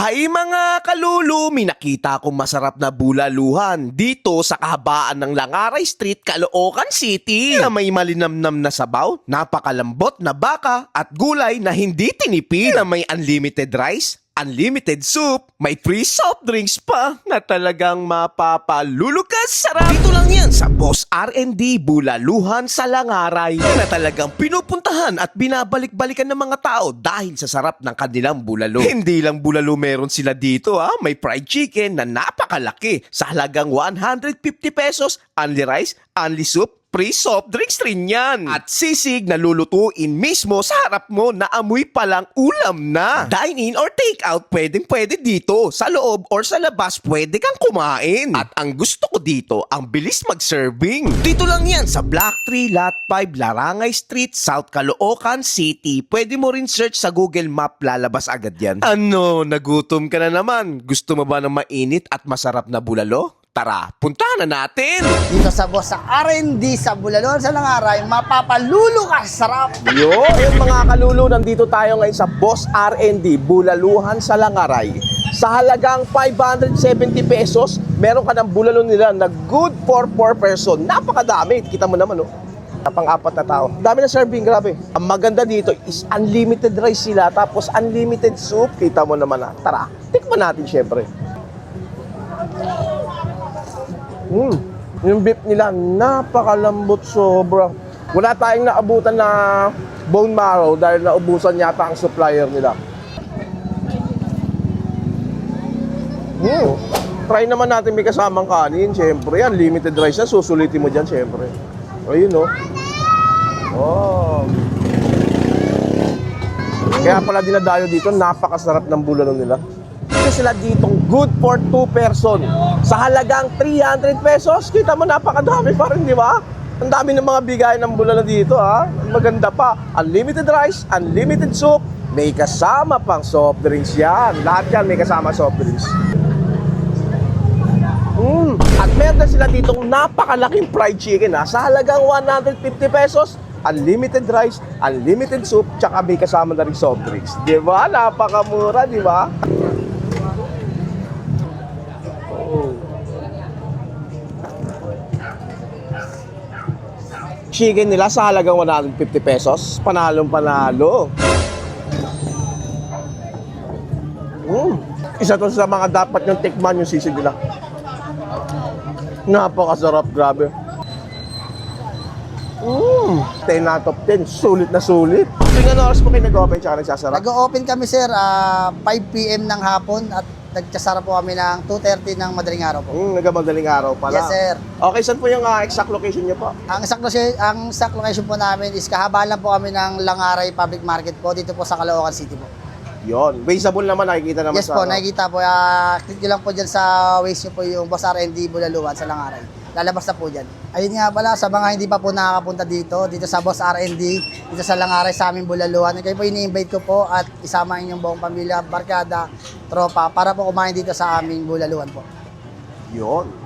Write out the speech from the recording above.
Hay mga kalulu, may nakita akong masarap na bulaluhan dito sa kahabaan ng Langaray Street, Caloocan City na may malinamnam na sabaw, napakalambot na baka at gulay na hindi tinipid, na may unlimited rice, unlimited soup, may free soft drinks pa na talagang mapapalulukas sarap. Dito lang yan sa Boss R&D Bulaluhan sa Langaray na talagang pinupuntahan at binabalik-balikan ng mga tao dahil sa sarap ng kanilang bulalo. Hindi lang bulalo meron sila dito may fried chicken na napakalaki sa halagang 150 pesos, only rice, only soup, free soft drinks rin yan. At sisig na lulutuin mismo sa harap mo na amoy palang ulam na. Dine-in or take-out, pwedeng-pwede dito. Sa loob or sa labas, pwede kang kumain. At ang gusto ko dito, ang bilis mag-serving. Dito lang yan sa Block 3, Lot 5, Larangay Street, South Caloocan City. Pwede mo rin search sa Google Map, lalabas agad yan. Ano, nagutom ka na naman? Gusto mo ba ng mainit at masarap na bulalo? Tara, puntahan na natin! Dito sa Boss sa R&D sa Bulaluhan sa Langaray, mapapalulukas sarap! Yo, ayun mga kalulu, nandito tayo ngayon sa Boss R&D Bulaluhan sa Langaray. Sa halagang 570 pesos, meron ka ng bulalo nila na good for 4 person. Napakadami, kita mo naman pang-apat na tao. Dami na serving, grabe. Ang maganda dito is unlimited rice sila, tapos unlimited soup. Kita mo naman Tara, tikman natin syempre. Yung beef nila, napakalambot sobra. Wala tayong naabutan na bone marrow dahil naubusan yata ang supplier nila. Try naman natin may kasamang kanin, syempre. Yan, limited rice na, susulitin mo dyan, syempre. Ayun, oh. Kaya pala dinadayo dito, napakasarap ng bulalo nila. Sila ditong good for 2 person sa halagang 300 pesos. Kita mo, napakadami pa rin, di ba? Ang dami ng mga bigay ng bulalo dito, Maganda pa. Unlimited rice, unlimited soup, may kasama pang soft drinks yan. Lahat yan may kasama soft drinks. At meron sila ditong napakalaking fried chicken, sa halagang 150 pesos. Unlimited rice, unlimited soup, tsaka may kasama na rin soft drinks. Di ba? Napakamura, di ba? Chicken nila sa halagang 150 pesos. Panalong panalo. Isa to sa mga dapat yung tikman yung sisig nila. Napakasarap, grabe. 10 out of 10. Sulit na sulit. Tingnan oras mo kayo nag-open tsaka nagsasarap? Nag-open kami sir, 5 PM ng hapon at nagsasara po kami ng 2:30 ng madaling araw po. Nagmadaling araw pala. Yes sir. Okay, saan po yung exact location niyo po? Ang exact location po namin is kahabaan lang po kami ng Langaray Public Market po dito po sa Caloocan City po. Yon, visible naman, nakikita naman Yes po, nakikita po. Click nyo lang po dyan sa Waze nyo po yung Boss R&D Bulaluhan sa Langaray. Lalabas na po dyan. Ayun nga pala, sa mga hindi pa po nakakapunta dito sa Boss R&D, dito sa Langaray sa aming Bulaluhan, kayo po ini-invite ko po at isama inyong buong pamilya, barkada, tropa, para po kumain dito sa aming Bulaluhan po. Yon.